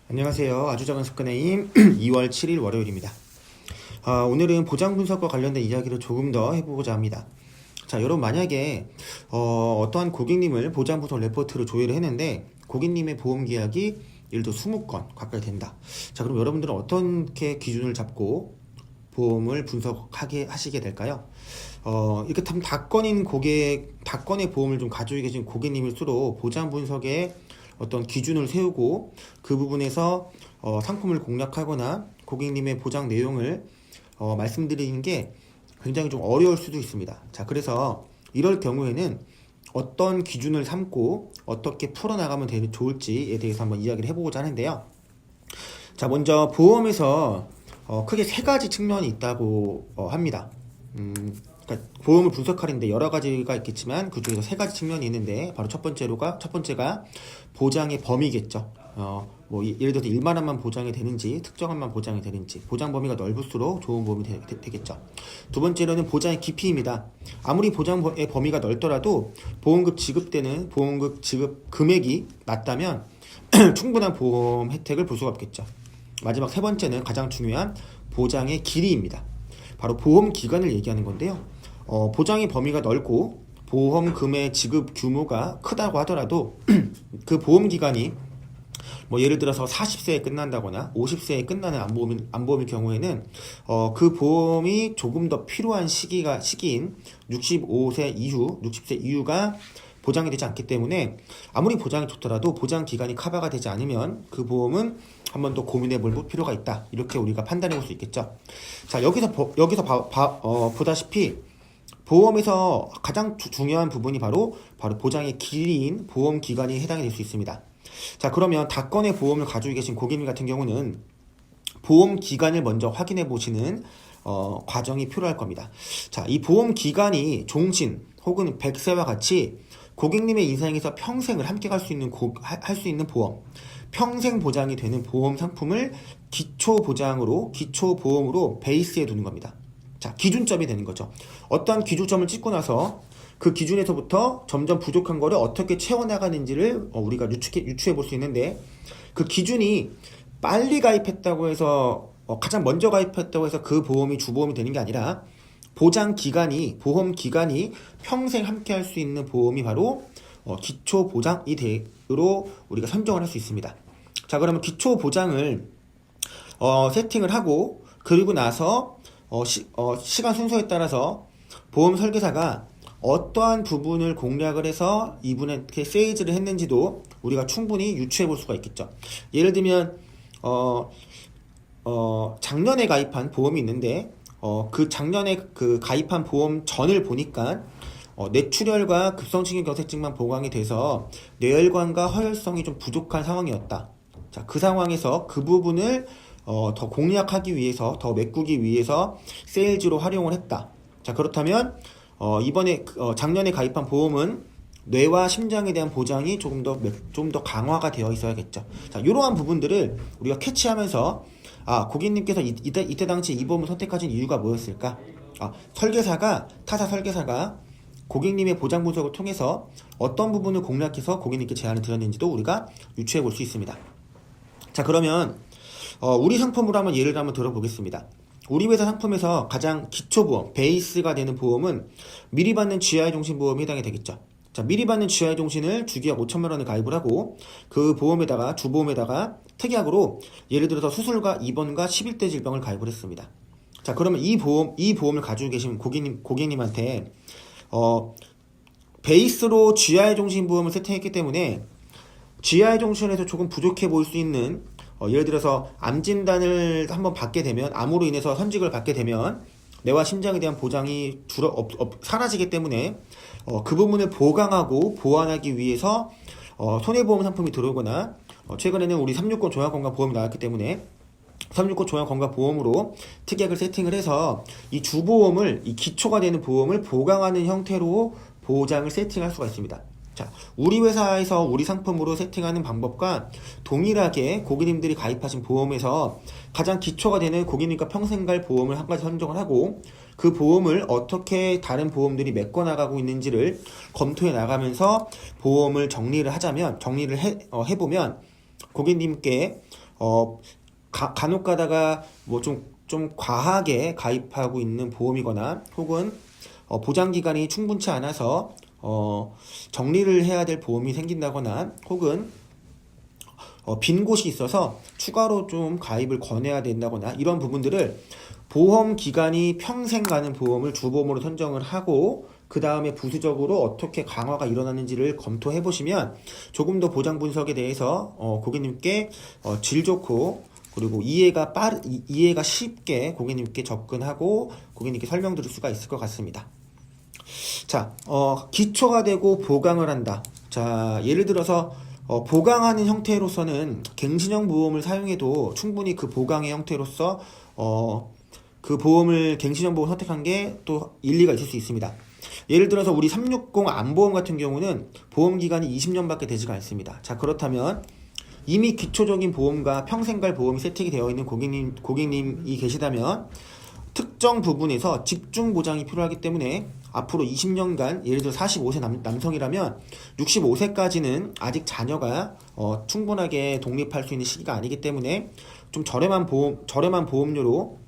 안녕하세요. 아주 작은 습관의 힘 2월 7일 월요일입니다. 오늘은 보장 분석과 관련된 이야기를 조금 더 해보고자 합니다. 자, 여러분 만약에 어떠한 고객님을 보장 분석 레포트로 조회를 했는데 고객님의 보험 계약이 예를 들어 20건 가까이 된다. 자, 그럼 여러분들은 어떻게 기준을 잡고 보험을 분석하게 하시게 될까요? 이렇게 다건의 보험을 좀 가지고 계신 고객님일수록 보장 분석에 어떤 기준을 세우고 그 부분에서 상품을 공략하거나 고객님의 보장 내용을 말씀드리는 게 굉장히 좀 어려울 수도 있습니다. 자, 그래서 이럴 경우에는 어떤 기준을 삼고 어떻게 풀어나가면 좋을지에 대해서 한번 이야기를 해보고자 하는데요. 자, 먼저 보험에서 크게 세 가지 측면이 있다고 합니다. 그러니까 보험을 분석하는데 여러 가지가 있겠지만 그 중에서 세 가지 측면이 있는데 바로 첫 번째가 보장의 범위겠죠. 예를 들어서 1만 원만 보장이 되는지 특정한만 보장이 되는지 보장 범위가 넓을수록 좋은 보험이 되겠죠. 두 번째로는 보장의 깊이입니다. 아무리 보장의 범위가 넓더라도 보험금 지급 금액이 낮다면 충분한 보험 혜택을 볼 수가 없겠죠. 마지막 세 번째는 가장 중요한 보장의 길이입니다. 바로 보험 기간을 얘기하는 건데요. 보장의 범위가 넓고 보험금의 지급 규모가 크다고 하더라도 그 보험 기간이 예를 들어서 40세에 끝난다거나 50세에 끝나는 안보험일 경우에는 그 보험이 조금 더 필요한 시기인 60세 이후가 보장이 되지 않기 때문에 아무리 보장이 좋더라도 보장 기간이 커버가 되지 않으면 그 보험은 한 번 더 고민해 볼 필요가 있다. 이렇게 우리가 판단해 볼 수 있겠죠. 자, 여기서 보다시피 보험에서 가장 중요한 부분이 바로 보장의 길이인 보험 기간이 해당이 될 수 있습니다. 자, 그러면 다건의 보험을 가지고 계신 고객님 같은 경우는 보험 기간을 먼저 확인해 보시는 과정이 필요할 겁니다. 자, 이 보험 기간이 종신 혹은 100세와 같이 고객님의 인생에서 평생을 함께 할 수 있는 보험, 평생 보장이 되는 보험 상품을 기초보험으로 베이스에 두는 겁니다. 자, 기준점이 되는 거죠. 어떠한 기준점을 찍고 나서 그 기준에서부터 점점 부족한 거를 어떻게 채워나가는지를 우리가 유추해 볼 수 있는데, 그 기준이 빨리 가입했다고 해서 가장 먼저 가입했다고 해서 그 보험이 주보험이 되는 게 아니라 보험 기간이 평생 함께 할 수 있는 보험이 바로 기초보장으로 우리가 선정을 할 수 있습니다. 자, 그러면 기초보장을 세팅을 하고 그리고 나서 시간 순서에 따라서 보험 설계사가 어떠한 부분을 공략을 해서 이분에게 세일즈를 했는지도 우리가 충분히 유추해 볼 수가 있겠죠. 예를 들면 작년에 가입한 보험이 있는데 그 작년에 그 가입한 보험 전을 보니까 뇌출혈과 급성심근경색증만 보강이 돼서 뇌혈관과 허혈성이 좀 부족한 상황이었다. 자, 그 상황에서 그 부분을 더 공략하기 위해서, 더 메꾸기 위해서 세일즈로 활용을 했다. 자, 그렇다면 이번에 작년에 가입한 보험은 뇌와 심장에 대한 보장이 좀 더 강화가 되어 있어야겠죠. 자, 이러한 부분들을 우리가 캐치하면서 고객님께서 이때 당시 이 보험을 선택하신 이유가 뭐였을까? 타사 설계사가 고객님의 보장 분석을 통해서 어떤 부분을 공략해서 고객님께 제안을 드렸는지도 우리가 유추해 볼 수 있습니다. 자, 그러면 우리 상품으로 한번 예를 한번 들어보겠습니다. 우리 회사 상품에서 가장 기초보험, 베이스가 되는 보험은 미리 받는 GI 종신 보험이 해당이 되겠죠. 자, 미리 받는 GI 종신을 주기약 5천만 원을 가입을 하고 그 주보험에다가 특약으로 예를 들어서 수술과 입원과 11대 질병을 가입을 했습니다. 자, 그러면 이 보험을 가지고 계신 고객님한테 베이스로 GI 종신 보험을 세팅했기 때문에 GI 종신에서 조금 부족해 보일 수 있는 예를 들어서 암 진단을 한번 받게 되면, 암으로 인해서 선직을 받게 되면 뇌와 심장에 대한 보장이 사라지기 때문에 그 부분을 보강하고 보완하기 위해서 손해보험 상품이 들어오거나 최근에는 우리 360 종합건강보험이 나왔기 때문에 360 종합건강보험으로 특약을 세팅을 해서 이 주보험을, 이 기초가 되는 보험을 보강하는 형태로 보장을 세팅할 수가 있습니다. 자, 우리 회사에서 우리 상품으로 세팅하는 방법과 동일하게 고객님들이 가입하신 보험에서 가장 기초가 되는 고객님과 평생 갈 보험을 한 가지 선정을 하고 그 보험을 어떻게 다른 보험들이 메꿔나가고 있는지를 검토해 나가면서 보험을 정리를 해보면 고객님께 간혹 가다가 뭐 좀 과하게 가입하고 있는 보험이거나 혹은 보장 기간이 충분치 않아서 정리를 해야 될 보험이 생긴다거나 혹은 빈 곳이 있어서 추가로 좀 가입을 권해야 된다거나 이런 부분들을 보험 기간이 평생 가는 보험을 주보험으로 선정을 하고 그 다음에 부수적으로 어떻게 강화가 일어나는지를 검토해 보시면 조금 더 보장 분석에 대해서 고객님께 질 좋고 그리고 이해가 쉽게 고객님께 접근하고 고객님께 설명드릴 수가 있을 것 같습니다. 자, 기초가 되고 보강을 한다. 자, 예를 들어서 보강하는 형태로서는 갱신형 보험을 사용해도 충분히 그 보강의 형태로서 그 보험을 갱신형 보험 선택한 게 또 일리가 있을 수 있습니다. 예를 들어서 우리 360 안보험 같은 경우는 보험 기간이 20년밖에 되지가 않습니다. 자, 그렇다면 이미 기초적인 보험과 평생갈 보험이 세팅이 되어 있는 고객님이 계시다면 특정 부분에서 집중 보장이 필요하기 때문에 앞으로 20년간 예를 들어 45세 남성이라면 65세까지는 아직 자녀가 충분하게 독립할 수 있는 시기가 아니기 때문에 좀 저렴한 보험료로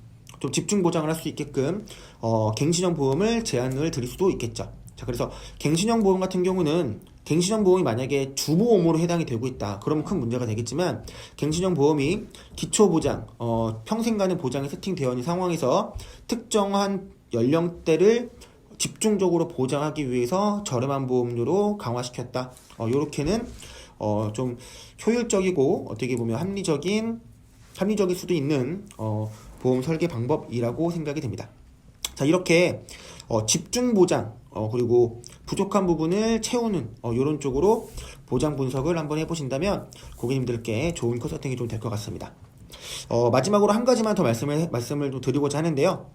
좀 집중 보장을 할 수 있게끔 갱신형 보험을 제안을 드릴 수도 있겠죠. 자, 그래서 갱신형 보험 같은 경우는 갱신형 보험이 만약에 주보험으로 해당이 되고 있다. 그러면 큰 문제가 되겠지만 갱신형 보험이 기초보장, 평생 가는 보장이 세팅되어 있는 상황에서 특정한 연령대를 집중적으로 보장하기 위해서 저렴한 보험료로 강화시켰다. 요렇게는 좀 효율적이고 어떻게 보면 합리적일 수도 있는 보험 설계 방법이라고 생각이 됩니다. 자, 이렇게 집중 보장 그리고 부족한 부분을 채우는 이런 쪽으로 보장 분석을 한번 해보신다면 고객님들께 좋은 컨설팅이 좀 될 것 같습니다. 마지막으로 한 가지만 더 말씀을 좀 드리고자 하는데요.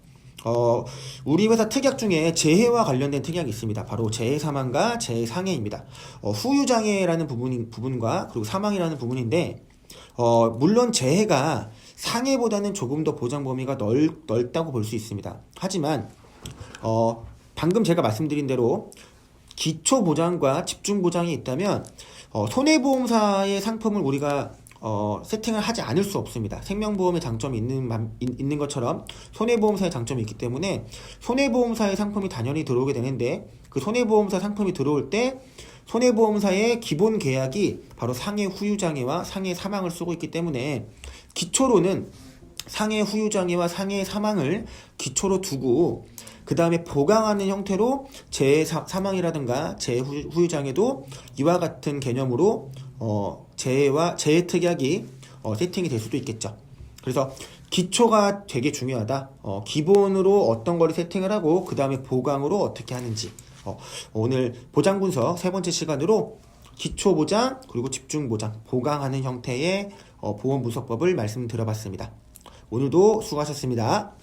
우리 회사 특약 중에 재해와 관련된 특약이 있습니다. 바로 재해 사망과 재해 상해입니다. 후유장애라는 부분과 그리고 사망이라는 부분인데 물론 재해가 상해보다는 조금 더 보장 범위가 넓다고 볼 수 있습니다. 하지만 방금 제가 말씀드린 대로 기초 보장과 집중 보장이 있다면 손해보험사의 상품을 우리가 세팅을 하지 않을 수 없습니다. 생명보험의 장점이 있는 것처럼 손해보험사의 장점이 있기 때문에 손해보험사의 상품이 당연히 들어오게 되는데 그 손해보험사 상품이 들어올 때 손해보험사의 기본 계약이 바로 상해 후유장애와 상해 사망을 쓰고 있기 때문에 기초로는 상해 후유장애와 상해 사망을 기초로 두고 그 다음에 보강하는 형태로 재해 사망이라든가 재해 후유장애도 이와 같은 개념으로 재해 특약이 세팅이 될 수도 있겠죠. 그래서 기초가 되게 중요하다. 기본으로 어떤 거를 세팅을 하고 그 다음에 보강으로 어떻게 하는지 오늘 보장 분석 세 번째 시간으로 기초 보장 그리고 집중 보장 보강하는 형태의 보험 분석법을 말씀드려봤습니다. 오늘도 수고하셨습니다.